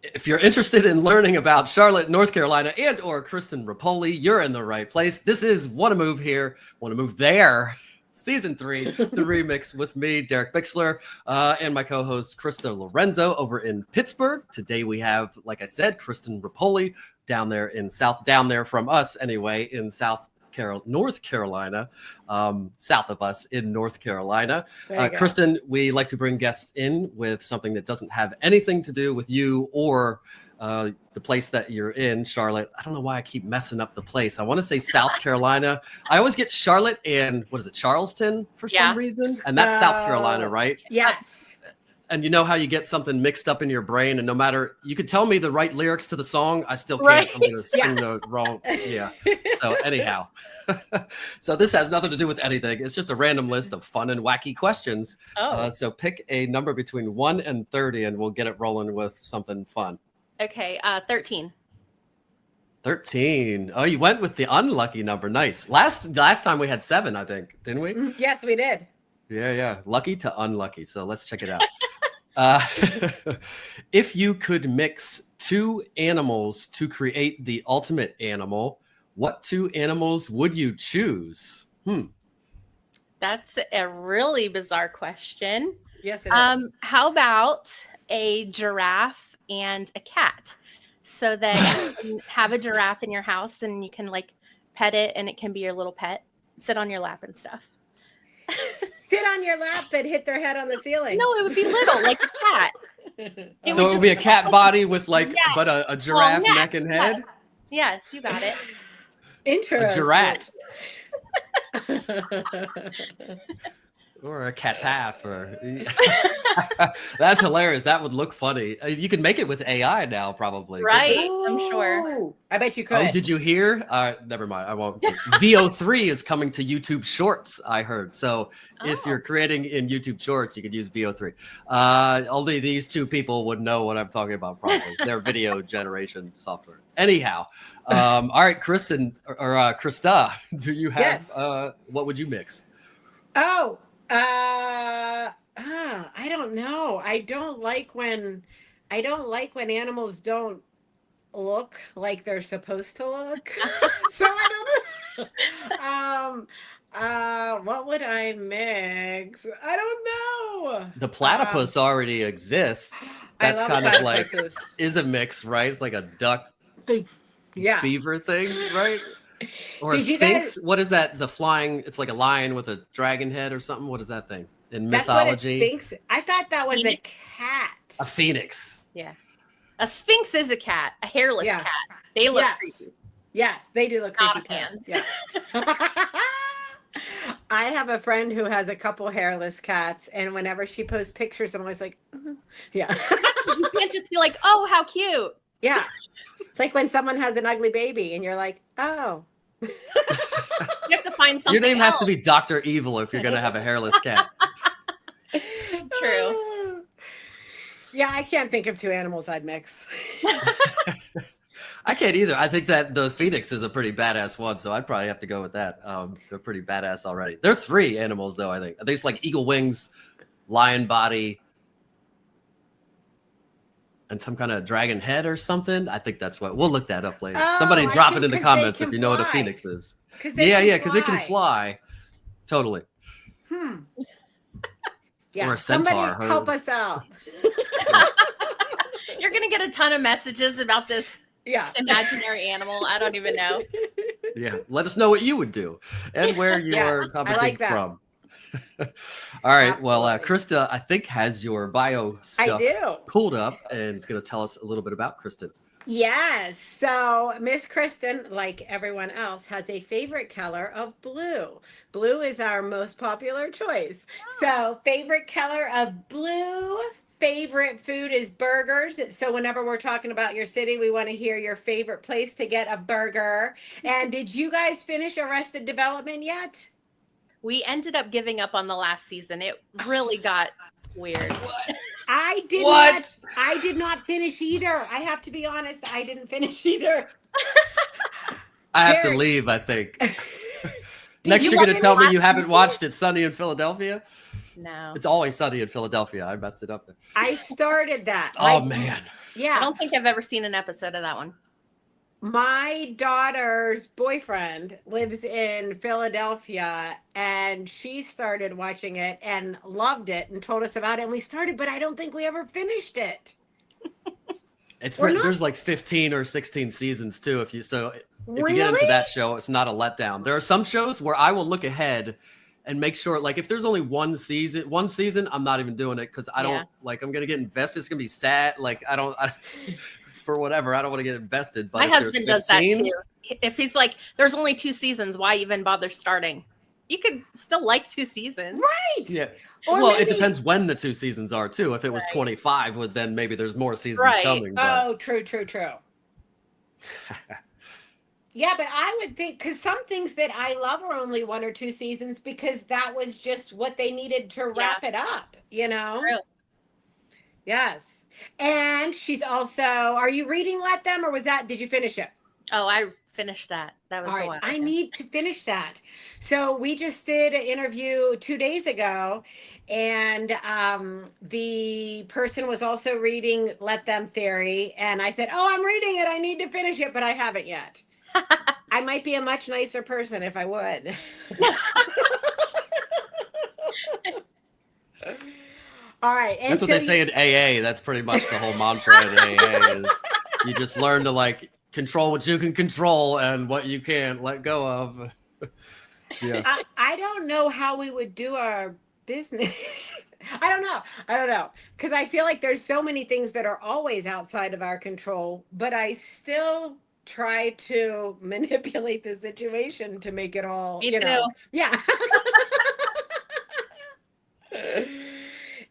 If you're interested in learning about Charlotte, North Carolina, and or Kristen Rapoli, you're in the right place. This is Want to Move Here, Want to Move There, Season 3, the remix with me, Derek Bixler, and my co-host, Krista Lorenzo over in Pittsburgh. Today we have, like I said, Kristen Rapoli down there from us anyway, in North Carolina, south of us in North Carolina. Kristen, we like to bring guests in with something that doesn't have anything to do with you or the place that you're in, Charlotte. I don't know why I keep messing up the place. I want to say South Carolina. I always get Charlotte and Charleston for some reason. And that's South Carolina, right? Yes. And you know how you get something mixed up in your brain, and no matter, you could tell me the right lyrics to the song, I still can't. Right. I'm going to sing the wrong. Yeah. So anyhow, so this has nothing to do with anything. It's just a random list of fun and wacky questions. So pick a number between 1 and 30, and we'll get it rolling with something fun. Okay. 13. 13. Oh, you went with the unlucky number. Nice. Last time we had 7, I think, didn't we? Yes, we did. Yeah. Lucky to unlucky. So let's check it out. If you could mix 2 animals to create the ultimate animal, what 2 animals would you choose? That's a really bizarre question. Yes, it is. How about a giraffe and a cat? So that you can have a giraffe in your house and you can like pet it and it can be your little pet. Sit on your lap and stuff. Sit on your lap and hit their head on the ceiling. No, it would be little, like a cat. It would be a cat body with but a giraffe neck and head? Yes, you got it. Interesting. A giraffe. Or a cataf, or that's hilarious. That would look funny. You can make it with AI now, probably. Right, I'm sure. I bet you could. Oh, did you hear? Never mind. I won't. VO3 is coming to YouTube Shorts, I heard. So if you're creating in YouTube Shorts, you could use VO3. Only these 2 people would know what I'm talking about, probably. Their video generation software. Anyhow, all right, Kristen or Krista, do you have what would you mix? I don't know. I don't like when animals don't look like they're supposed to look. So I don't know. What would I mix? I don't know. The platypus already exists. That's kind of like is a mix, right? It's like a duck beaver thing, right? Or a sphinx? What is that? The flying, it's like a lion with a dragon head or something. What is that thing in mythology? That's what a sphinx. I thought that was a cat. A phoenix. Yeah. A sphinx is a cat, a hairless cat. They look creepy. Yes, they do look creepy. Not a fan. Yeah. I have a friend who has a couple hairless cats, and whenever she posts pictures, I'm always like, yeah. You can't just be like, oh, how cute. Yeah. It's like when someone has an ugly baby, and you're like, oh. You have to find something. Your name has to be Dr. Evil if you're going to have a hairless cat. True. Yeah, I can't think of 2 animals I'd mix. I can't either. I think that the phoenix is a pretty badass one, so I'd probably have to go with that. They're pretty badass already. They're 3 animals, though, I think. I think it's like eagle wings, lion body, and some kind of dragon head or something. I think that's what. We'll look that up later. Somebody drop it in the comments if you know what a phoenix is. Because it can fly. Totally. Yeah. Or a centaur. Somebody help us out. You're going to get a ton of messages about this imaginary animal. I don't even know. Yeah. Let us know what you would do and where you are commenting from. All right. Absolutely. Well, Krista, I think has your bio stuff pulled up and is going to tell us a little bit about Kristen. Yes. So Miss Kristen, like everyone else, has a favorite color of blue. Blue is our most popular choice. So favorite color of blue. Favorite food is burgers. So whenever we're talking about your city, we want to hear your favorite place to get a burger. And did you guys finish Arrested Development yet? We ended up giving up on the last season. It really got weird. I did not finish either. I have to be honest. I didn't finish either. I have to leave, I think. Next, you're going to tell me you haven't watched It's Sunny in Philadelphia? No. It's Always Sunny in Philadelphia. I messed it up there. I started that. Oh, man. Yeah. I don't think I've ever seen an episode of that one. My daughter's boyfriend lives in Philadelphia, and she started watching it and loved it and told us about it. And we started, but I don't think we ever finished it. There's like 15 or 16 seasons too. If you Really? get into that show, it's not a letdown. There are some shows where I will look ahead and make sure, like, if there's only one season, I'm not even doing it because I don't like. I'm gonna get invested. It's gonna be sad. Like for whatever. I don't want to get invested. But my if husband does that 15, too. If he's like, "There's only 2 seasons, why even bother starting?" You could still like 2 seasons, Right. Yeah. Or Well, it maybe- depends when the 2 seasons are too. If it was 25, well, then maybe there's more seasons Right. coming. But Oh, true. Yeah, but I would think, because some things that I love are only 1 or 2 seasons because that was just what they needed to wrap it up, you know? True. Yes. And she's also, are you reading Let Them, or did you finish it? Oh, I finished that. That was All a right, while I ago. need to finish that. So we just did an interview 2 days ago, and the person was also reading Let Them Theory, and I said, "Oh, I'm reading it. I need to finish it, but I haven't yet." I might be a much nicer person if I would. All right. And that's what they say in AA. That's pretty much the whole mantra in AA is you just learn to like control what you can control and what you can't let go of. Yeah. I don't know how we would do our business. I don't know. Because I feel like there's so many things that are always outside of our control, but I still try to manipulate the situation to make it all, Me you too. know. Yeah.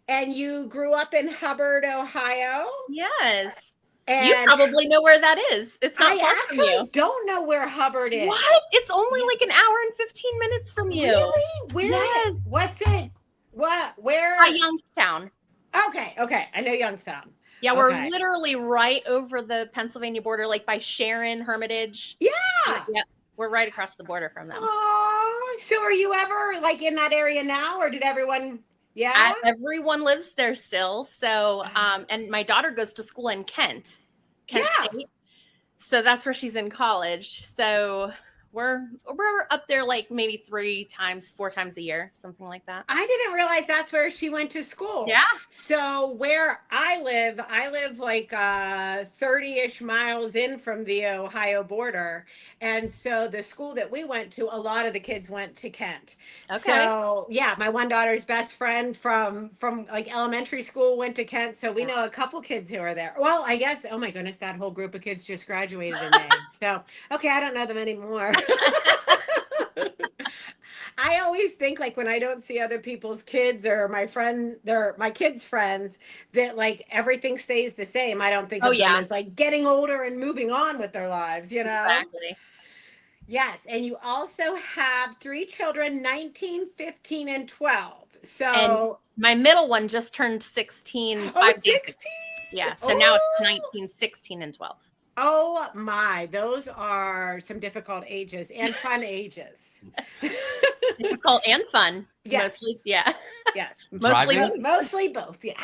And you grew up in Hubbard, Ohio. Yes. And You probably know where that is. It's not I far from actually you. don't know where Hubbard is. What? It's only like an hour and 15 minutes from you. Really? Where is Yes. it? What's it? What? Where? By Youngstown. Okay. I know Youngstown. Yeah, we're Okay. literally right over the Pennsylvania border, like by Sharon, Hermitage. Yeah. Yeah, we're right across the border from them. Oh, so are you ever like in that area now, or did everyone? Yeah. Everyone lives there still. So, and my daughter goes to school in Kent Yeah. State. So that's where she's in college. So we're up there like maybe 4 times a year, something like that. I didn't realize that's where she went to school. Yeah. So where I live like 30-ish miles in from the Ohio border. And so the school that we went to, a lot of the kids went to Kent. Okay. So yeah, my one daughter's best friend from like elementary school went to Kent. So we know a couple kids who are there. Well, I guess, oh my goodness, that whole group of kids just graduated in May. So, okay, I don't know them anymore. I always think like when I don't see other people's kids or my kids' friends, that like everything stays the same. I don't think of them as like getting older and moving on with their lives, you know? Exactly. Yes. And you also have 3 children, 19, 15, and 12. So And my middle one just turned 16 5 days ago. 16? Yeah. So now it's 19, 16, and 12. Oh my, those are some difficult ages and fun ages. Difficult and fun. Yes. Mostly. Yeah. Yes. Driving? Mostly both, yeah.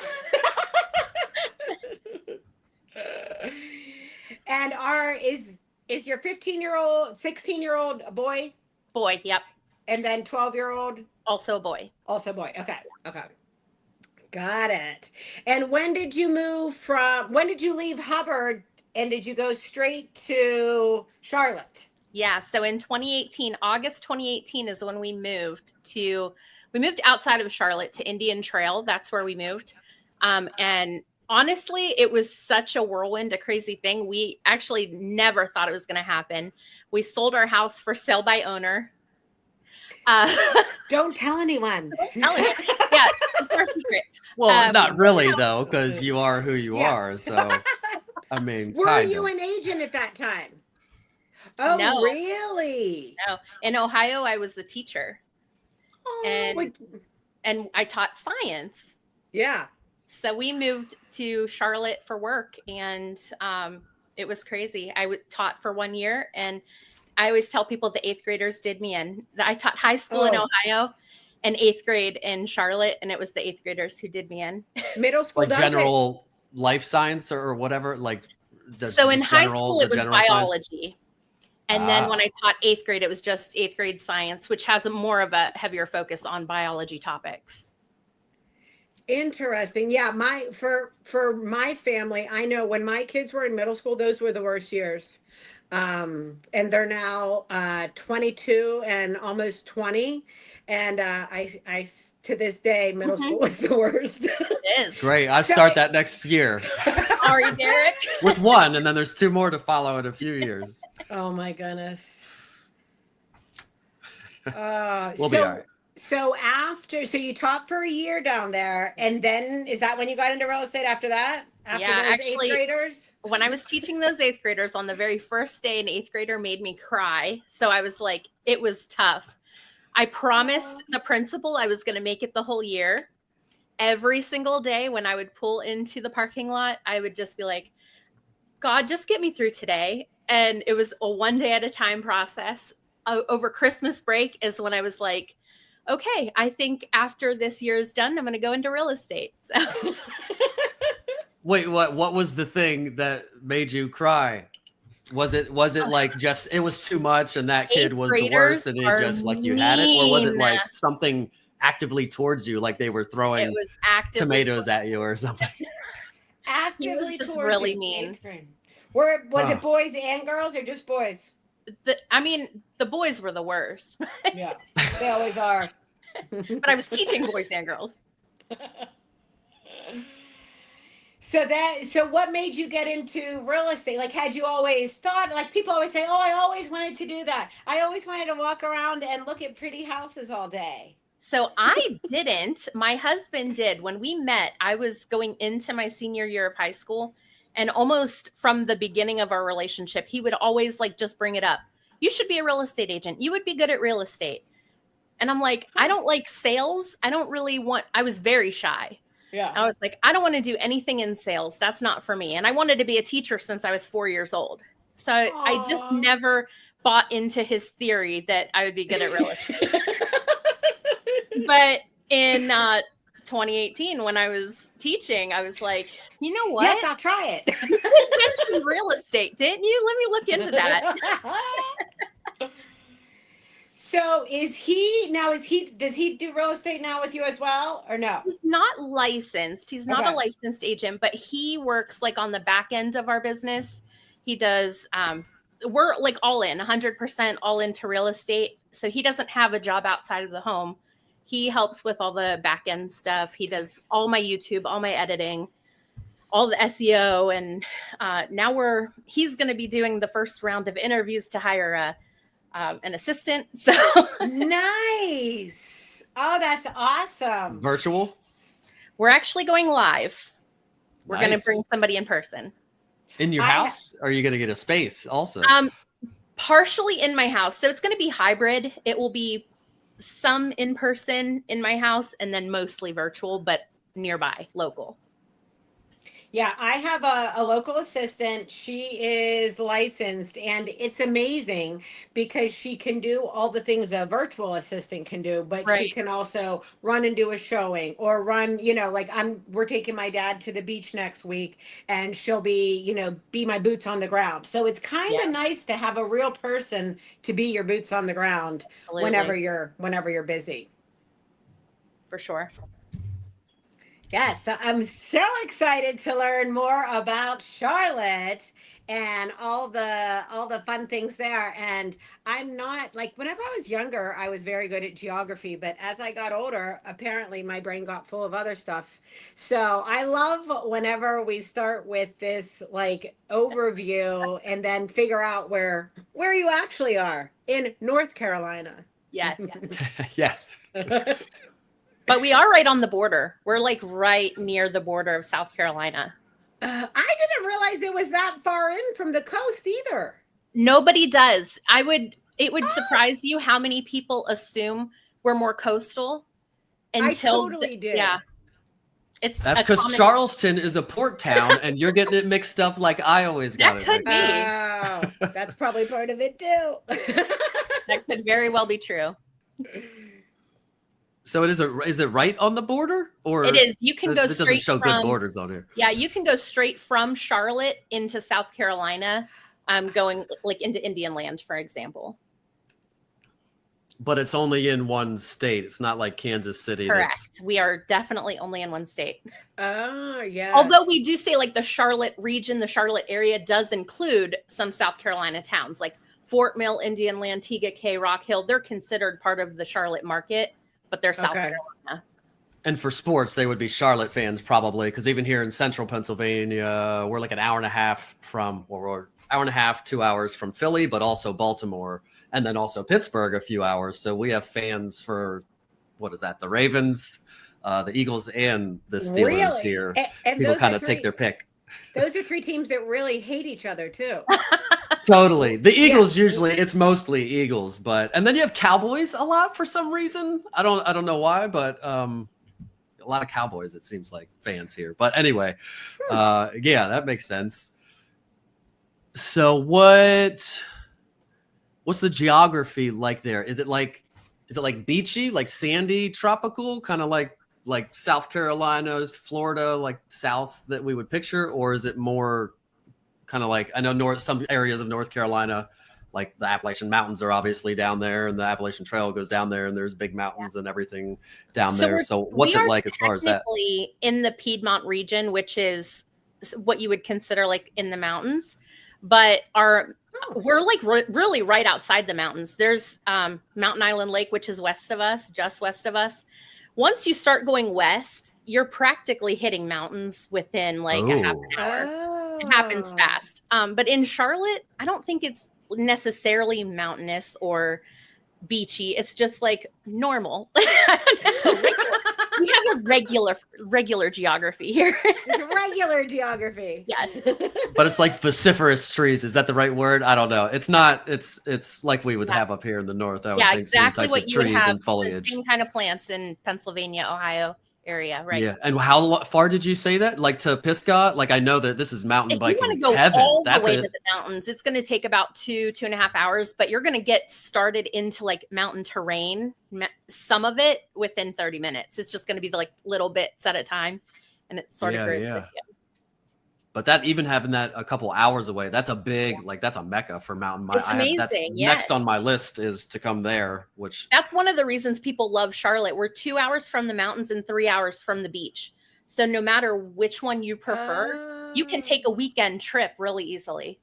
And is your 15-year-old, 16-year-old a boy? Boy. Yep. And then 12-year-old? Also a boy. Also a boy. Okay. Got it. And when did you leave Hubbard, and did you go straight to Charlotte? Yeah. So in 2018, August 2018 is when we moved outside of Charlotte to Indian Trail. That's where we moved. And honestly, it was such a whirlwind, a crazy thing. We actually never thought it was going to happen. We sold our house for sale by owner. Don't tell anyone. Don't tell anyone. Yeah, it's our secret. Well, not really though, because you are who you Yeah. are. So, I mean, Were kind you of. an agent at that time? Oh, No. really? No, in Ohio, I was the teacher, Oh, And- and I taught science. yeah. So we moved to Charlotte for work, and it was crazy. I taught for 1 year, and I always tell people the 8th graders did me in. I taught high school in Ohio and 8th grade in Charlotte, and it was the 8th graders who did me in. Middle school Like does general life science or whatever? Like, So in high school, it was science? biology. And then when I taught 8th grade, it was just 8th grade science, which has more of a heavier focus on biology topics. Interesting. Yeah, for my family, I know when my kids were in middle school, those were the worst years. And they're now 22 and almost 20. And I to this day, middle school is the worst. It is. Great. I start that next year Sorry, Derek. with one, and then there's 2 more to follow in a few years. Oh my goodness. We'll be all right. So you taught for a year down there, and then is that when you got into real estate after that? After Yeah, those actually, 8th graders? When I was teaching those 8th graders, on the very first day, an 8th grader made me cry. So I was like, it was tough. I promised the principal I was going to make it the whole year. Every single day when I would pull into the parking lot, I would just be like, God, just get me through today. And it was a one day at a time process. Over Christmas break is when I was like, okay, I think after this year is done, I'm going to go into real estate. So. Wait, what was the thing that made you cry? Was it like just it was too much and that kid was the worst and it just like you had it, or was it like something actively towards you, like they were throwing tomatoes at you or something? Actively he was just towards really you. mean. Was it boys and girls or just boys? The boys were the worst. Yeah, they always are. But I was teaching boys and girls. So what made you get into real estate? Like, had you always thought, like people always say, oh, I always wanted to do that. I always wanted to walk around and look at pretty houses all day. So I didn't. My husband did. When we met, I was going into my senior year of high school. And almost from the beginning of our relationship, he would always like just bring it up. You should be a real estate agent. You would be good at real estate. And I'm like, I don't like sales. I was very shy. Yeah. I was like, I don't want to do anything in sales. That's not for me. And I wanted to be a teacher since I was 4 years old. So I just never bought into his theory that I would be good at real estate. But in 2018, when I was teaching, I was like, you know what? Yes, I'll try it. You did mention real estate, didn't you? Let me look into that. So does he do real estate now with you as well or no? He's not licensed. He's not a licensed agent, but he works like on the back end of our business. He does, we're like all in 100% all into real estate. So he doesn't have a job outside of the home. He helps with all the back end stuff. He does all my YouTube, all my editing, all the SEO. And now he's going to be doing the first round of interviews to hire an assistant. So nice. Oh, that's awesome. Virtual? We're actually going live. We're Nice. going to bring somebody in person. In your house? Or are you going to get a space also? Partially in my house. So it's going to be hybrid. It will be some in person in my house and then mostly virtual, but nearby, local. Yeah, I have a local assistant. She is licensed, and it's amazing because she can do all the things a virtual assistant can do, but she can also run and do a showing or run, like we're taking my dad to the beach next week and she'll be my boots on the ground. So it's kind of nice to have a real person to be your boots on the ground. Absolutely. whenever you're busy. For sure. Yes, so I'm so excited to learn more about Charlotte and all the fun things there. And I'm not like whenever I was younger, I was very good at geography, but as I got older, apparently my brain got full of other stuff. So I love whenever we start with this like overview and then figure out where you actually are in North Carolina. Yes. Yes. But we are right on the border. We're like right near the border of South Carolina. I didn't realize it was that far in from the coast either. Nobody does. It would surprise you how many people assume we're more coastal until I totally did. Yeah. That's because Charleston is a port town and you're getting it mixed up like I always got it. That could be. That's probably part of it too. That could very well be true. So is it right on the border, or It is. You can go it doesn't straight show from good borders on here? Yeah, you can go straight from Charlotte into South Carolina, going like into Indian Land, for example. But it's only in one state. It's not like Kansas City. Correct. We are definitely only in one state. Oh, yeah. Although we do say like the Charlotte region, the Charlotte area does include some South Carolina towns like Fort Mill, Indian Land, Tega, Rock Hill. They're considered part of the Charlotte market, but they're South Carolina. And for sports, they would be Charlotte fans probably, because even here in central Pennsylvania, we're like an hour and a half from, or hour and a half, 2 hours from Philly, but also Baltimore, and then also Pittsburgh a few hours. So we have fans for, what is that, the Ravens, the Eagles, and the Steelers here. And people kind of take their pick. Those are three teams that really hate each other too. Totally. The Eagles usually, it's mostly Eagles, and then you have Cowboys a lot for some reason. I don't know why, but a lot of Cowboys, it seems like, fans here. But anyway, yeah, that makes sense. So what's the geography like there? Is it like beachy, like sandy, tropical, kind of like South Carolina, Florida, like south that we would picture, or is it more kind of like, I know some areas of North Carolina, like the Appalachian Mountains are obviously down there, and the Appalachian Trail goes down there, and there's big mountains and everything down there. So what's it like as far as that? In the Piedmont region, which is what you would consider like in the mountains, but we're like really right outside the mountains. There's Mountain Island Lake, which is just west of us. Once you start going west, you're practically hitting mountains within like a half an hour. Oh. It happens fast. But in Charlotte, I don't think it's necessarily mountainous or beachy. It's just like normal. We have a regular geography here. It's regular geography. Yes. But it's like vociferous trees. Is that the right word? I don't know. It's not. It's like we would have up here in the north. I would think exactly what you would have. And foliage. The same kind of plants in Pennsylvania, Ohio area, right? Yeah. And how far did you say that? Like to Pisgah? Like I know that this is mountain biking heaven. If you want to go all the way to the mountains, it's going to take about 2.5 hours, but you're going to get started into like mountain terrain, some of it within 30 minutes. It's just going to be like little bits at a time, and it's sort of grows with you. But that, even having that a couple hours away, that's a big, like that's a mecca for mountain biking. It's amazing. That's next on my list is to come there, which that's one of the reasons people love Charlotte. We're 2 hours from the mountains and 3 hours from the beach. So no matter which one you prefer, you can take a weekend trip really easily.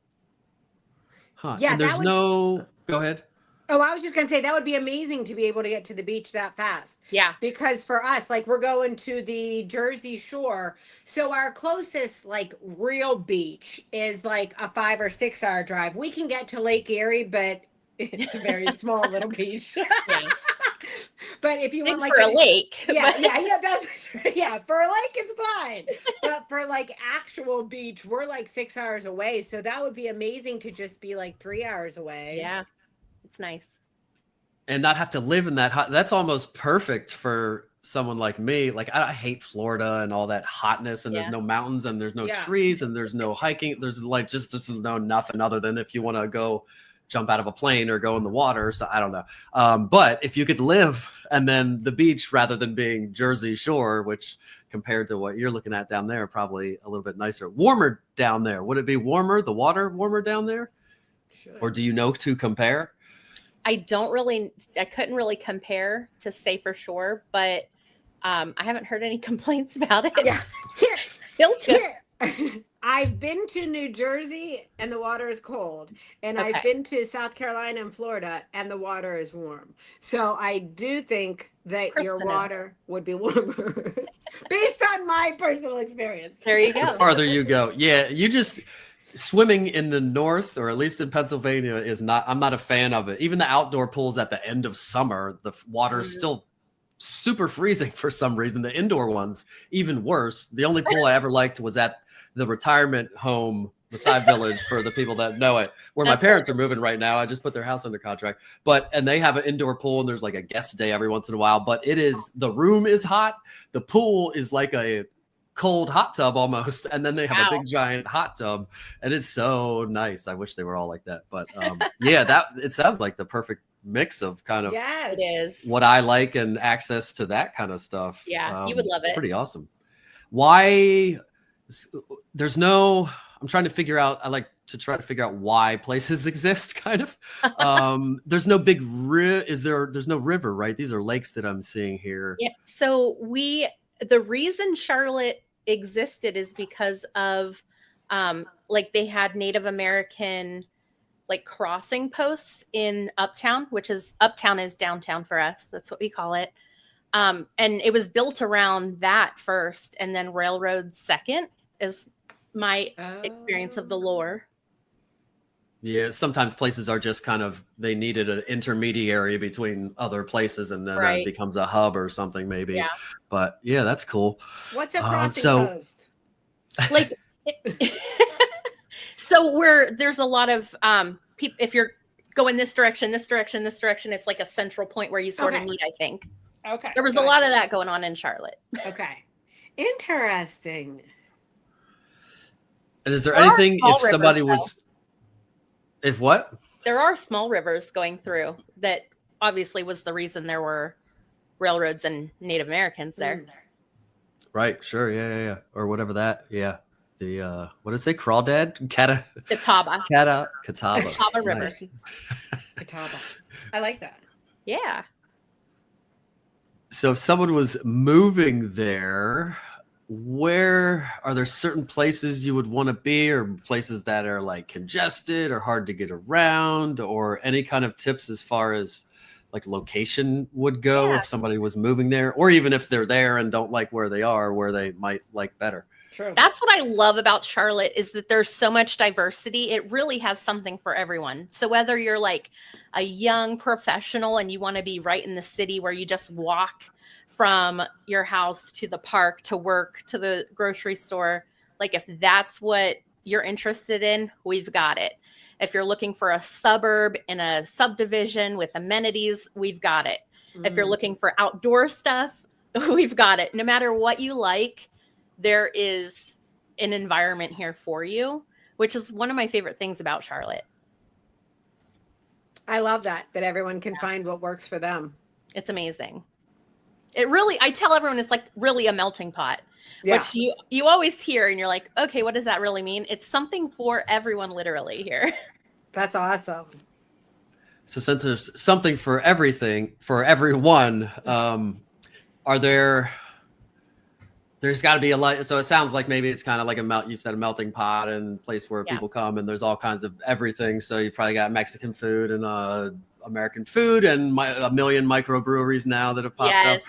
Huh. Yeah, and there's go ahead. Oh, I was just going to say that would be amazing to be able to get to the beach that fast. Yeah. Because for us, like we're going to the Jersey Shore. So our closest like real beach is like a 5 or 6 hour drive. We can get to Lake Erie, but it's a very small little beach. Yeah. But if you want like for a lake. Yeah, that's for a lake it's fine. But for like actual beach, we're like 6 hours away. So that would be amazing to just be like 3 hours away. Yeah. It's nice. And not have to live in that hot. That's almost perfect for someone like me. Like I hate Florida and all that hotness, and there's no mountains and there's no trees and there's no hiking. There's like just no nothing other than if you want to go jump out of a plane or go in the water. So I don't know. But if you could live and then the beach rather than being Jersey Shore, which compared to what you're looking at down there, probably a little bit nicer, warmer down there. Would it be warmer? The water warmer down there? Sure. Or do you know to compare? I couldn't really compare to say for sure, but I haven't heard any complaints about it. Yeah. Feels good. I've been to New Jersey and the water is cold. And I've been to South Carolina and Florida and the water is warm. So I do think that your water would be warmer based on my personal experience. There you go. The farther you go. Yeah, you just... Swimming in the north, or at least in Pennsylvania, I'm not a fan of it. Even the outdoor pools at the end of summer, the water is still super freezing for some reason. The indoor ones, even worse. The only pool I ever liked was at the retirement home, Masai Village, for the people that know it, where my parents are moving right now. I just put their house under contract. And they have an indoor pool, and there's like a guest day every once in a while. But the room is hot. The pool is like a cold hot tub almost, and then they have a big giant hot tub, and it's so nice. I wish they were all like that, but it sounds like the perfect mix of kind of Yes. It is. what I like and access to that kind of stuff. Yeah, you would love it. Pretty awesome. Why there's no, I'm trying to figure out, I like to try to figure out why places exist kind of. There's no big there's no river, right? These are lakes that I'm seeing here. Yeah. So the reason Charlotte existed is because of like they had Native American like crossing posts in Uptown, Uptown is downtown for us. That's what we call it. And it was built around that first, and then railroads second is my experience of the lore. Yeah, sometimes places are just kind of, they needed an intermediary between other places, and then it becomes a hub or something maybe. Yeah. But yeah, that's cool. What's a crossing post? Like, so there's a lot of people, if you're going this direction, it's like a central point where you sort of meet, I think. Okay. There was a lot of that going on in Charlotte. Okay. Interesting. And is there anything, if somebody was, if what? There are small rivers going through that obviously was the reason there were railroads and Native Americans there. Right. Sure. Yeah. Or whatever that. Yeah. The, what did it say? Crawdad? Catawba. Catawba River. Nice. Catawba. I like that. Yeah. So if someone was moving there, where are there certain places you would want to be, or places that are like congested or hard to get around, or any kind of tips as far as like location would go if somebody was moving there, or even if they're there and don't like where they are, where they might like better? True. That's what I love about Charlotte, is that there's so much diversity. It really has something for everyone. So whether you're like a young professional and you want to be right in the city where you just walk from your house to the park, to work, to the grocery store, like if that's what you're interested in, we've got it. If you're looking for a suburb in a subdivision with amenities, we've got it. If you're looking for outdoor stuff, we've got it. No matter what you like, there is an environment here for you, which is one of my favorite things about Charlotte. I love that everyone can find what works for them. It's amazing. It really, I tell everyone, it's like really a melting pot, which you always hear and you're like, okay, what does that really mean? It's something for everyone literally here. That's awesome. So since there's something for everything, for everyone, there's got to be a lot. So it sounds like maybe it's kind of like you said, a melting pot and place where people come, and there's all kinds of everything. So you've probably got Mexican food and American food and a million microbreweries now that have popped up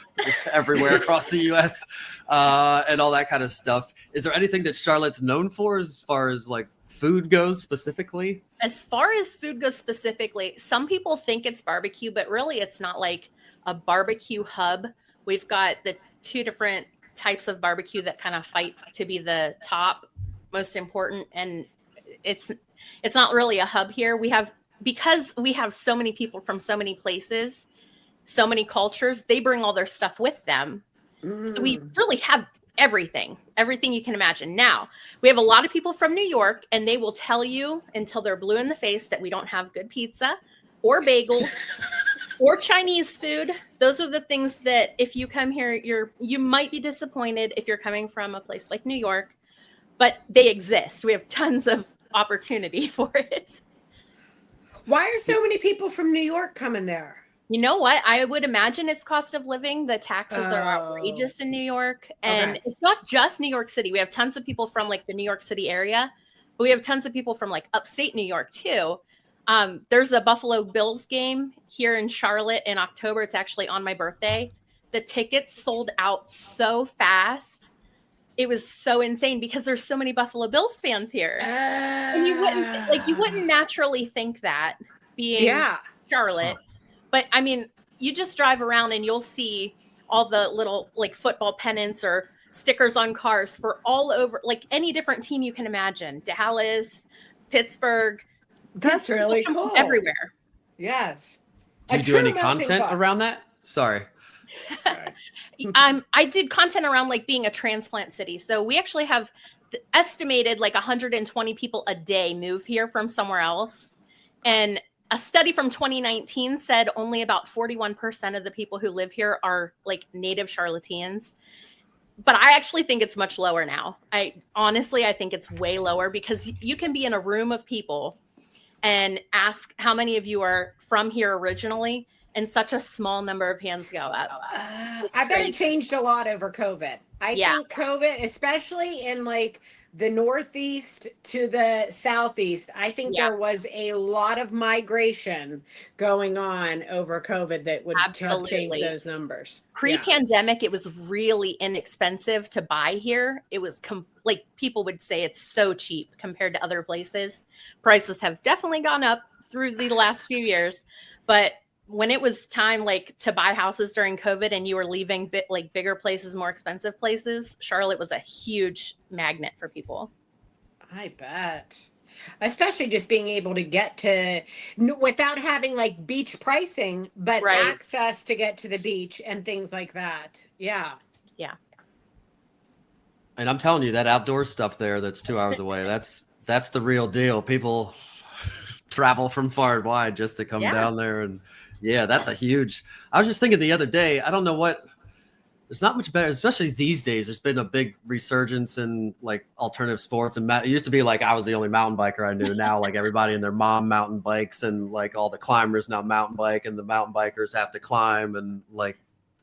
everywhere across the U.S. And all that kind of stuff. Is there anything that Charlotte's known for as far as like food goes specifically? As far as food goes specifically, some people think it's barbecue, but really it's not like a barbecue hub. We've got the two different types of barbecue that kind of fight to be the top most important, and it's not really a hub here. Because we have so many people from so many places, so many cultures, they bring all their stuff with them. So we really have everything you can imagine. Now, we have a lot of people from New York, and they will tell you until they're blue in the face that we don't have good pizza or bagels or Chinese food. Those are the things that if you come here, you might be disappointed if you're coming from a place like New York, but they exist. We have tons of opportunity for it. Why are so many people from New York coming there? You know what? I would imagine it's cost of living. The taxes are outrageous in New York. And it's not just New York City. We have tons of people from like the New York City area, but we have tons of people from like upstate New York too. There's a Buffalo Bills game here in Charlotte in October. It's actually on my birthday. The tickets sold out so fast. It was so insane because there's so many Buffalo Bills fans here. And you wouldn't naturally think that being Charlotte. But I mean, you just drive around and you'll see all the little like football pennants or stickers on cars for all over, like any different team you can imagine. Dallas, Pittsburgh. That's really cool. Everywhere. Yes. Do you do any content around that? Sorry. I did content around like being a transplant city. So we actually have estimated like 120 people a day move here from somewhere else. And a study from 2019 said only about 41% of the people who live here are like native Charlotteans. But I actually think it's much lower now. I think it's way lower, because you can be in a room of people and ask how many of you are from here originally, and such a small number of hands go up. I bet it changed a lot over COVID. I think COVID, especially in like the Northeast to the Southeast, I think there was a lot of migration going on over COVID that would help change those numbers. Pre-pandemic, it was really inexpensive to buy here. It was like people would say it's so cheap compared to other places. Prices have definitely gone up through the last few years, but when it was time like to buy houses during COVID and you were leaving bigger places, more expensive places, Charlotte was a huge magnet for people. I bet. Especially just being able to get to, without having like beach pricing, but access to get to the beach and things like that. Yeah. Yeah. And I'm telling you, that outdoor stuff there that's 2 hours away, that's the real deal. People travel from far and wide just to come down there. And that's a huge, I was just thinking the other day, I don't know what, there's not much better, especially these days. There's been a big resurgence in like alternative sports. And it used to be like I was the only mountain biker I knew. Now, like everybody and their mom mountain bikes, and like all the climbers now mountain bike, and the mountain bikers have to climb. And like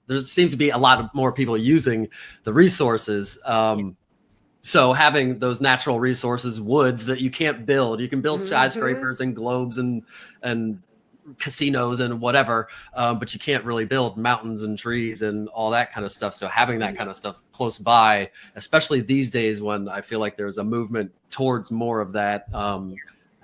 there seems to be a lot of more people using the resources. So having those natural resources, woods that you can't build, you can build skyscrapers and globes and casinos and whatever, but you can't really build mountains and trees and all that kind of stuff. So having that kind of stuff close by, especially these days when I feel like there's a movement towards more of that,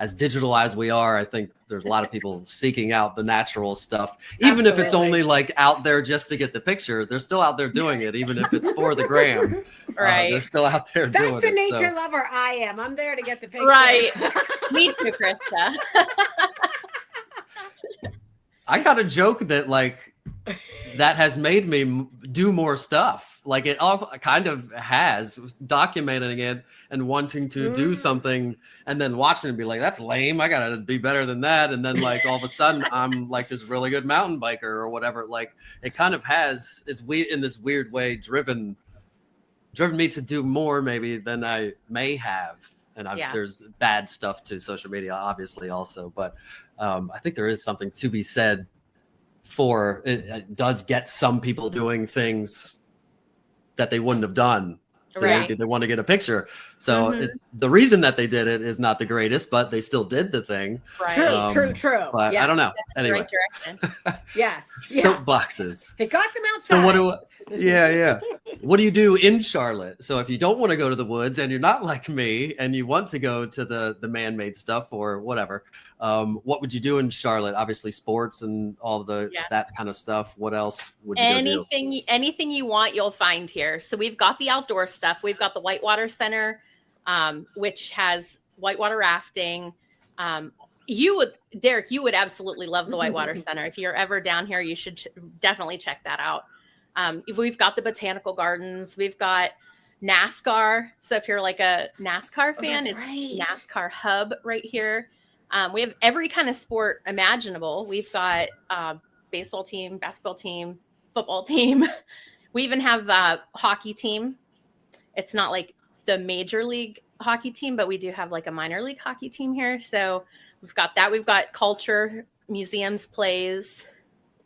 as digital as we are, I think there's a lot of people seeking out the natural stuff, even if it's only like out there just to get the picture. They're still out there doing it, even if it's for the gram. Right. They're still out there doing it. That's the nature lover I am. I'm there to get the picture. Right. Me too, Krista. I got a joke that like that has made me do more stuff. Like it all kind of has, documenting it and wanting to do something, and then watching it and be like, that's lame. I gotta be better than that. And then like all of a sudden I'm like this really good mountain biker or whatever. Like it kind of has, is in this weird way driven me to do more maybe than I may have. And there's bad stuff to social media, obviously, also. But I think there is something to be said for it does get some people doing things that they wouldn't have done. They want to get a picture. So the reason that they did it is not the greatest, but they still did the thing. Right. True. But I don't know. Anyway. Right direction. Yes. Soapboxes. It got them outside. So what do you do in Charlotte? So if you don't want to go to the woods and you're not like me and you want to go to the man-made stuff or whatever, what would you do in Charlotte? Obviously sports and all the that kind of stuff. What else would you do? Anything you want, you'll find here. So we've got the outdoor stuff. We've got the Whitewater Center, which has whitewater rafting. Derek, you would absolutely love the Whitewater Center. If you're ever down here, you should definitely check that out. We've got the botanical gardens. We've got NASCAR. So if you're like a NASCAR fan, it's NASCAR Hub right here. We have every kind of sport imaginable. We've got baseball team, basketball team, football team. We even have a hockey team. It's not like the major league hockey team, but we do have like a minor league hockey team here. So we've got that. We've got culture, museums, plays,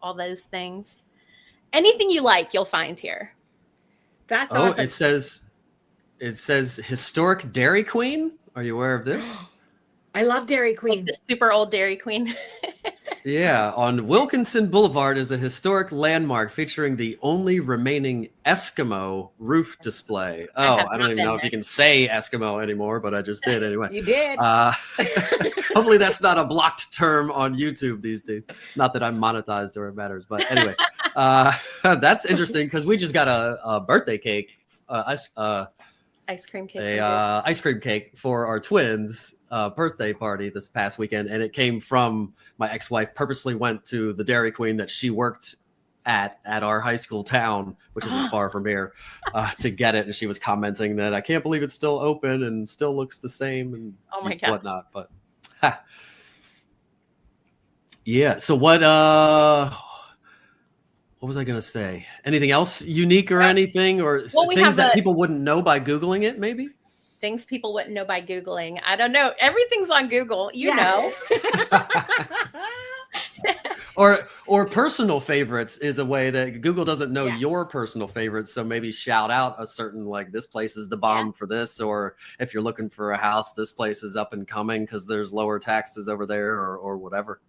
all those things. Anything you like, you'll find here. That's awesome. It says historic Dairy Queen. Are you aware of this? I love Dairy Queen. Like the super old Dairy Queen. Yeah, on Wilkinson Boulevard is a historic landmark featuring the only remaining Eskimo roof display. Oh, I don't even know if you can say Eskimo anymore, but I just did anyway. You did. Hopefully that's not a blocked term on YouTube these days. Not that I'm monetized or it matters, but anyway, that's interesting because we just got a birthday cake, ice cream cake. Ice cream cake for our twins' birthday party this past weekend, and it came from my ex-wife. Purposely went to the Dairy Queen that she worked at our high school town, which isn't far from here, to get it. And she was commenting that I can't believe it's still open and still looks the same and oh my God. whatnot. But Yeah. So what was I gonna say? Anything else unique or anything, or Well, we things have that people wouldn't know by Googling it? Maybe things people wouldn't know by Googling. I don't know. Everything's on Google, you know. or personal favorites is a way that Google doesn't know your personal favorites. So maybe shout out a certain, like, this place is the bomb for this, or if you're looking for a house, this place is up and coming because there's lower taxes over there, or whatever.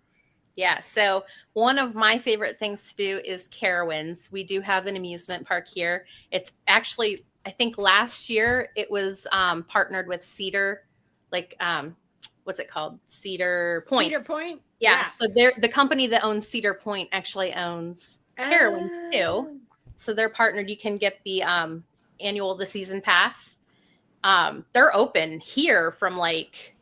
Yeah. So one of my favorite things to do is Carowinds. We do have an amusement park here. It's actually, I think last year it was partnered with Cedar, like what's it called? Cedar Point. Cedar Point? Yeah. So they're the company that owns Cedar Point actually owns Carowinds too. So they're partnered. You can get the the season pass. They're open here from like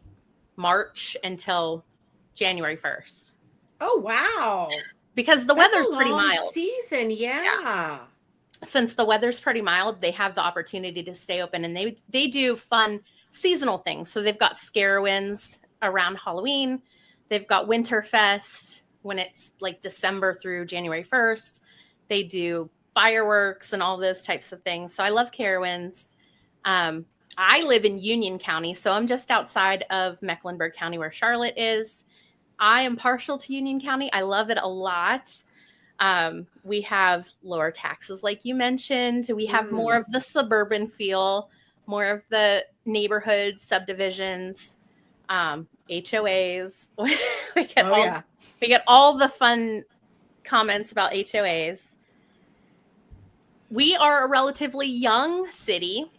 March until January 1st. Oh, wow. Because the weather's pretty long mild. Season, yeah. Since the weather's pretty mild, they have the opportunity to stay open, and they do fun seasonal things. So they've got Scarowinds around Halloween. They've got Winterfest when it's like December through January 1st. They do fireworks and all those types of things. So I love Carowinds. I live in Union County, so I'm just outside of Mecklenburg County where Charlotte is. I am partial to Union County. I love it a lot. We have lower taxes, like you mentioned. We have more of the suburban feel, more of the neighborhood subdivisions, HOAs. we get all the fun comments about HOAs. We are a relatively young city.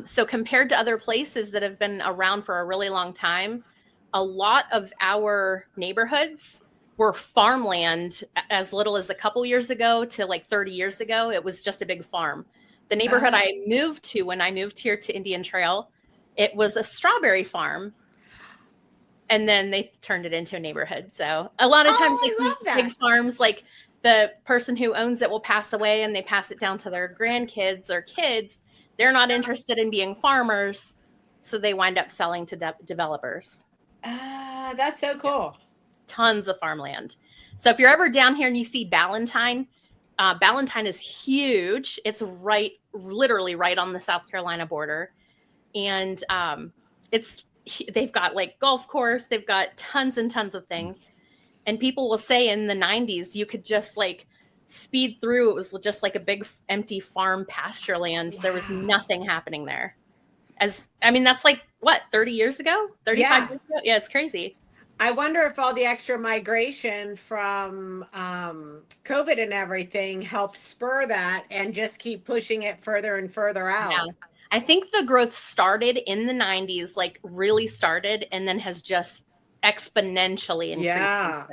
So compared to other places that have been around for a really long time, a lot of our neighborhoods were farmland as little as a couple years ago to like 30 years ago. It was just a big farm. The neighborhood I moved to when I moved here to Indian Trail, it was a strawberry farm. And then they turned it into a neighborhood. So a lot of times like these big farms, like the person who owns it will pass away and they pass it down to their grandkids or kids. They're not interested in being farmers. So they wind up selling to developers. That's so cool. Tons of farmland. So if you're ever down here and you see Ballantyne, Ballantyne is huge. It's literally right on the South Carolina border. And they've got like golf course. They've got tons and tons of things. And people will say in the 90s, you could just like speed through. It was just like a big empty farm pasture land. Wow. There was nothing happening there. That's like, what, 30 years ago? 35 years ago? Yeah, it's crazy. I wonder if all the extra migration from COVID and everything helped spur that and just keep pushing it further and further out. Yeah. I think the growth started in the 90s, like really started, and then has just exponentially increased. Yeah.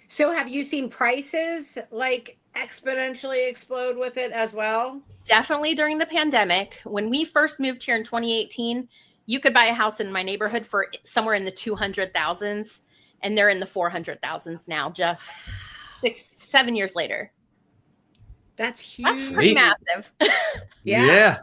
So have you seen prices like exponentially explode with it as well? Definitely during the pandemic. When we first moved here in 2018, you could buy a house in my neighborhood for somewhere in the 200,000s, and they're in the 400,000s now, just 6-7 years later. That's huge. That's pretty massive. Yeah.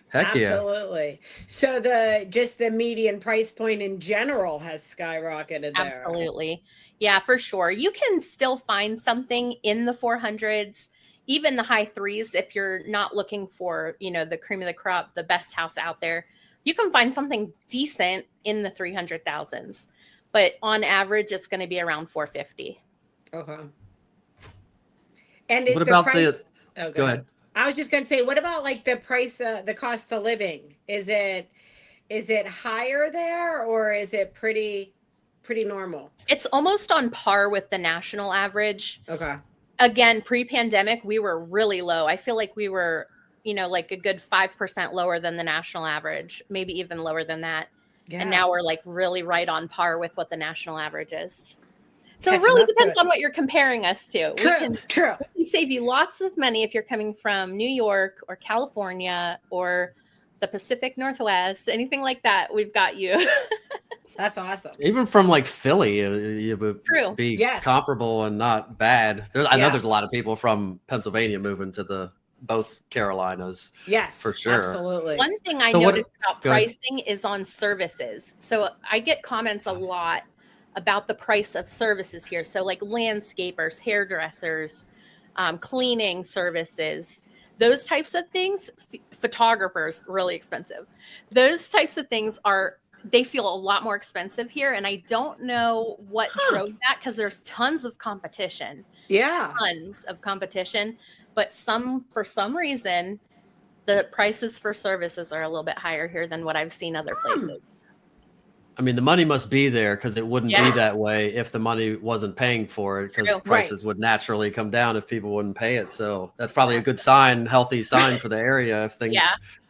Heck absolutely. So the median price point in general has skyrocketed there. Absolutely. Yeah, for sure. You can still find something in the 400s, even the high 3s, if you're not looking for, the cream of the crop, the best house out there. You can find something decent in the 300,000s, but on average, it's going to be around 450. Okay. And is what about price? Go ahead. I was just going to say, what about like the price, the cost of living? Is it higher there, or is it pretty normal? It's almost on par with the national average. Okay. Again, pre-pandemic, we were really low. I feel like we were, like a good 5% lower than the national average, maybe even lower than that. Yeah. And now we're like really right on par with what the national average is. So it really depends on what you're comparing us to. True. We can save you lots of money if you're coming from New York or California or the Pacific Northwest, anything like that. We've got you. That's awesome. Even from like Philly, it would be comparable and not bad. I know there's a lot of people from Pennsylvania moving to the both Carolinas. Yes, For sure. absolutely. One thing I So what- noticed about go ahead. pricing is on services. So I get comments a lot about the price of services here. So like landscapers, hairdressers, cleaning services, those types of things. Photographers, really expensive. Those types of things they feel a lot more expensive here. And I don't know what drove that, because there's tons of competition. Yeah. Tons of competition. But for some reason, the prices for services are a little bit higher here than what I've seen other places. I mean, the money must be there, because it wouldn't Yeah. be that way if the money wasn't paying for it, because True. prices would naturally come down if people wouldn't pay it. So that's probably a good sign, healthy sign for the area.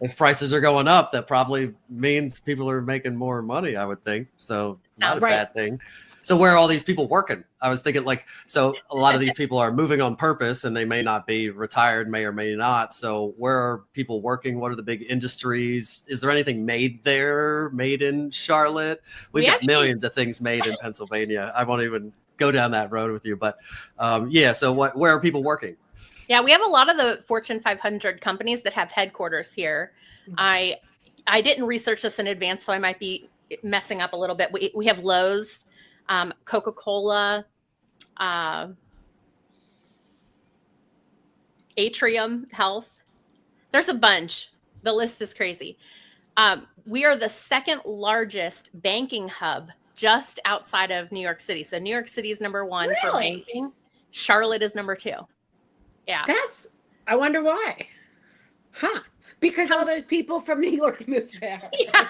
If prices are going up, that probably means people are making more money, I would think. So not a Sounds bad thing. So where are all these people working? I was thinking, like, so a lot of these people are moving on purpose, and they may not be retired, may or may not. So where are people working? What are the big industries? Is there anything made in Charlotte? We've got millions of things made in Pennsylvania. I won't even go down that road with you, but so where are people working? Yeah, we have a lot of the Fortune 500 companies that have headquarters here. I didn't research this in advance, so I might be messing up a little bit. We have Lowe's, Coca-Cola, Atrium Health. There's a bunch. The list is crazy. We are the second largest banking hub just outside of New York City. So New York City is number one for banking. Charlotte is number two. Yeah. I wonder why. Because all those people from New York moved there. Yeah.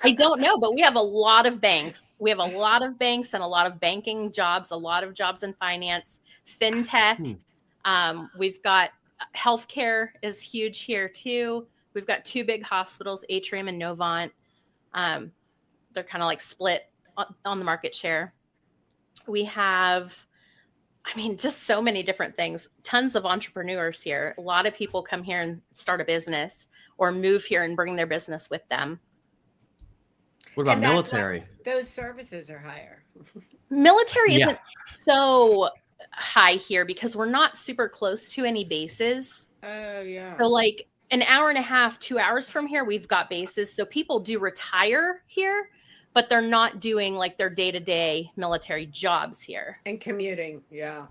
I don't know, but we have a lot of banks. We have a lot of banks and a lot of banking jobs, a lot of jobs in finance, fintech. We've got healthcare is huge here too. We've got two big hospitals, Atrium and Novant. They're kind of like split on the market share. We have, just so many different things. Tons of entrepreneurs here. A lot of people come here and start a business or move here and bring their business with them. What about military? Those services are higher. Military isn't so high here because we're not super close to any bases. Oh, yeah. So like an hour and a half, 2 hours from here, we've got bases. So people do retire here, but they're not doing like their day-to-day military jobs here. And commuting. Yeah.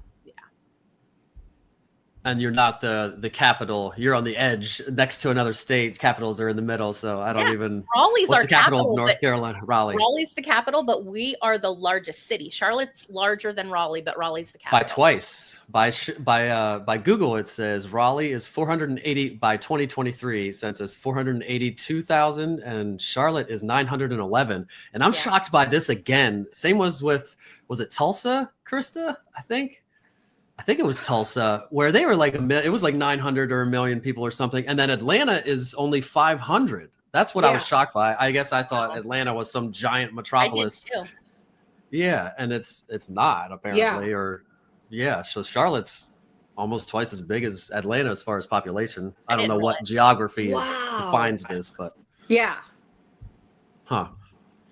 And you're not the capital. You're on the edge next to another state. Capitals are in the middle. So I don't even. Raleigh's what's our the capital capital of North Carolina? Raleigh. Raleigh's the capital, but we are the largest city. Charlotte's larger than Raleigh, but Raleigh's the capital. By twice. By Google, it says Raleigh is 480 by 2023 census 482,000, and Charlotte is 911. And I'm shocked by this again. Same was it Tulsa, Krista? I think it was Tulsa, where they were like it was like 900 or 1 million people or something. And then Atlanta is only 500. That's what I was shocked by. I guess I thought Atlanta was some giant metropolis. I did too. Yeah. And it's not apparently, so Charlotte's almost twice as big as Atlanta as far as population. I don't know what geography defines this, but. Yeah. Huh.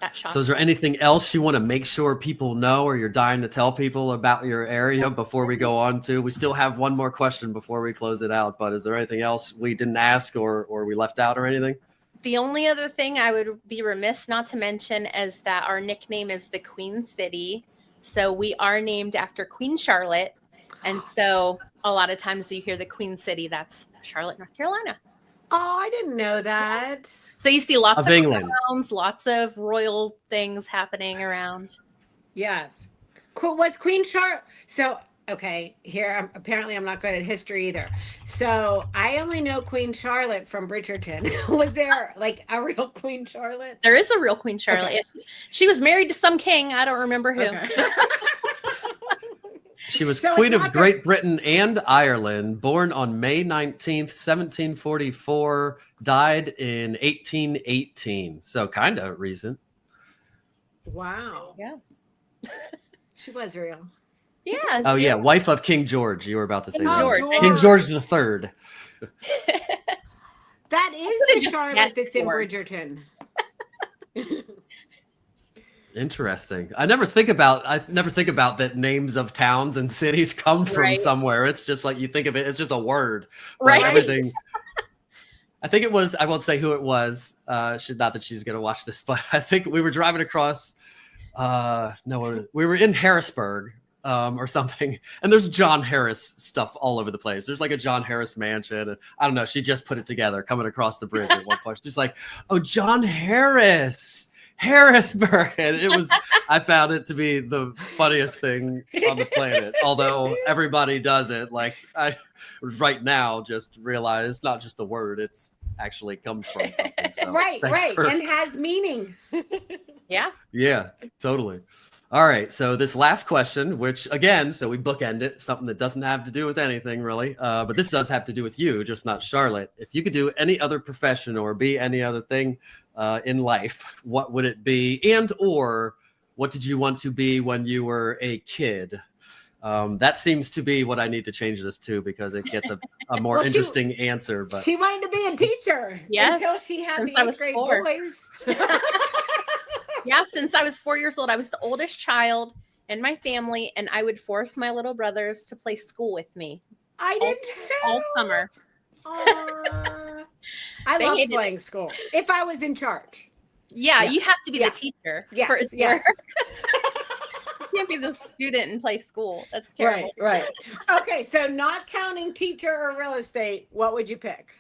That So is there anything else you want to make sure people know, or you're dying to tell people about your area before we go on to? We still have one more question before we close it out, but is there anything else we didn't ask or we left out or anything? The only other thing I would be remiss not to mention is that our nickname is the Queen City. So we are named after Queen Charlotte. And so a lot of times you hear the Queen City, that's Charlotte, North Carolina. Oh, I didn't know that. So you see lots of England. crowns, lots of royal things happening around. Yes. Cool. Was Queen Charlotte? So, okay, here, apparently I'm not good at history either. So I only know Queen Charlotte from Bridgerton. Was there like a real Queen Charlotte? There is a real Queen Charlotte. Okay. She was married to some king. I don't remember who. Okay. She was So Queen it's of not Great Britain and Ireland, born on May 19th, 1744, died in 1818. So kind of recent. Wow. Yeah. She was real. Yeah. Oh, yeah. Wife of King George. You were about to say King that. George. King George III. That is could've the just Charlotte guessed that's in George. Bridgerton. Interesting. I never think about that names of towns and cities come from Right. somewhere. It's just like you think of it, it's just a word. But Right. everything. I think it was, I won't say who it was. Not that she's gonna watch this, but I think we were driving across no, we were in Harrisburg or something, and there's John Harris stuff all over the place. There's like a John Harris mansion, and I don't know, she just put it together coming across the bridge at one point. She's like, oh, John Harris. Harrisburg, and it was I found it to be the funniest thing on the planet, although everybody does it. Like I right now just realized not just a word, it's actually comes from something. So Right, thanks for- and has meaning. Yeah. Totally. All right, so this last question, which again, so we bookend it, something that doesn't have to do with anything really, but this does have to do with you, just not Charlotte. If you could do any other profession or be any other thing in life, what would it be? And or what did you want to be when you were a kid? That seems to be what I need to change this to, because it gets a more Well, interesting answer. But She wanted to be a teacher Yes, until she had since the I 8th was grade 4. boys. Yeah, since I was 4 years old, I was the oldest child in my family, and I would force my little brothers to play school with me I all, did all too. summer. Aw. I They love hated playing school. If I was in charge. Yeah, Yeah. you have to be Yeah. the teacher Yes, for it to yes. work. You can't be the student and play school. That's terrible. Right. Okay, so not counting teacher or real estate, what would you pick?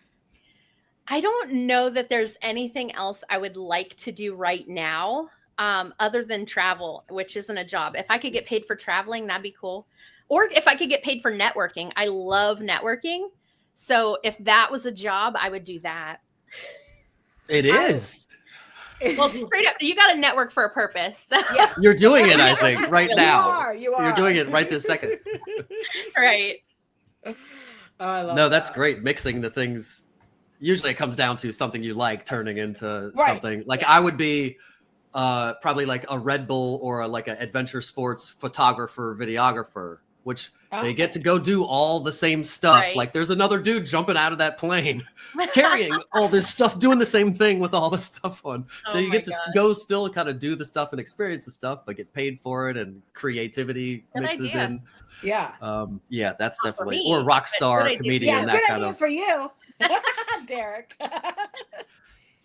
I don't know that there's anything else I would like to do right now, other than travel, which isn't a job. If I could get paid for traveling, that'd be cool. Or if I could get paid for networking. I love networking. So if that was a job, I would do that. it is. Well, straight up, you got to network for a purpose. Yes. You're doing it, I think, right You now. You are. You're doing it right this second. Right. Oh, I love No, that's that. great. Mixing the things. Usually it comes down to something you like turning into Right. something. Like Yeah. I would be probably like a Red Bull or like an adventure sports photographer, videographer, which they get to go do all the same stuff. Right. Like there's another dude jumping out of that plane, carrying all this stuff, doing the same thing with all the stuff on. So Oh you my get to God. go still kind of do the stuff and experience the stuff, but get paid for it, and creativity Good mixes idea. in. Yeah. Yeah, that's Not for definitely me, or rock but star good idea. comedian, Yeah, that good kind idea of. for you. Derek.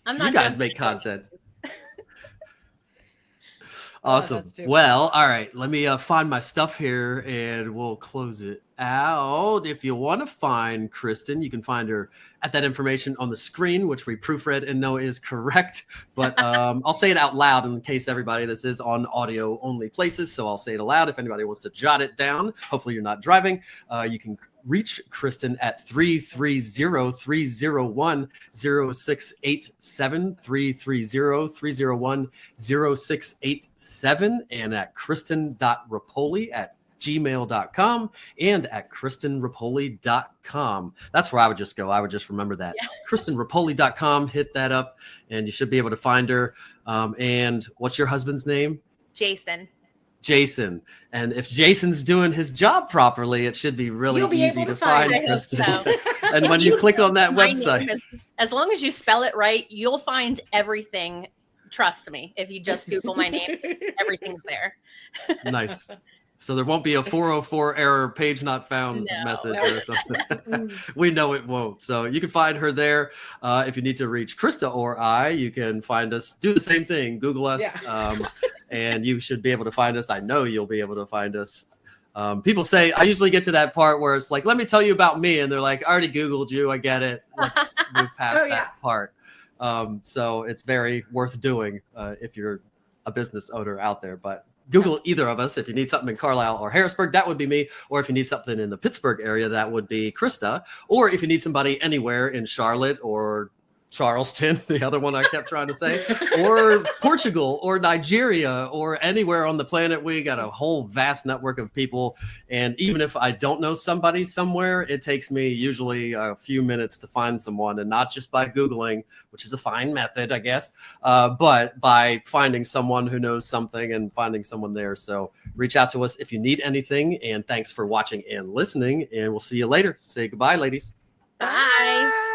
I'm You not guys doing make that. content. Oh, Awesome. that's super Well, all right. Let me find my stuff here and we'll close it out. If you want to find Kristen, you can find her at that information on the screen, which we proofread and know is correct. But I'll say it out loud in case everybody, this is on audio only places. So I'll say it aloud if anybody wants to jot it down. Hopefully you're not driving. You can reach Kristen at 330-301-0687, 330-301-0687, and at kristen.rapoli@gmail.com and at kristenrapoli.com. That's where I would just go. I would just remember that. Yeah. kristenrapoli.com, hit that up, and you should be able to find her. And what's your husband's name? Jason. Jason. And if Jason's doing his job properly, it should be really You'll be easy able to to find find it. Kristen. So. And If when you you click on that My website, name as long as you spell it right, you'll find everything. Trust me. If you just Google my name, everything's there. nice. So there won't be a 404 error, page not found No. message No. or something. We know it won't. So you can find her there. If you need to reach Krista or I, you can find us. Do the same thing. Google us, and you should be able to find us. I know you'll be able to find us. People say, I usually get to that part where it's like, let me tell you about me. And they're like, I already Googled you. I get it. Let's move past Oh, yeah. that part. So it's very worth doing if you're a business owner out there. But Google either of us. If you need something in Carlisle or Harrisburg, that would be me. Or if you need something in the Pittsburgh area, that would be Krista. Or if you need somebody anywhere in Charlotte or Charleston, the other one I kept trying to say, or Portugal or Nigeria or anywhere on the planet, we got a whole vast network of people. And even if I don't know somebody somewhere, it takes me usually a few minutes to find someone, and not just by Googling, which is a fine method, I guess, but by finding someone who knows something and finding someone there. So reach out to us if you need anything. And thanks for watching and listening. And we'll see you later. Say goodbye, ladies. Bye.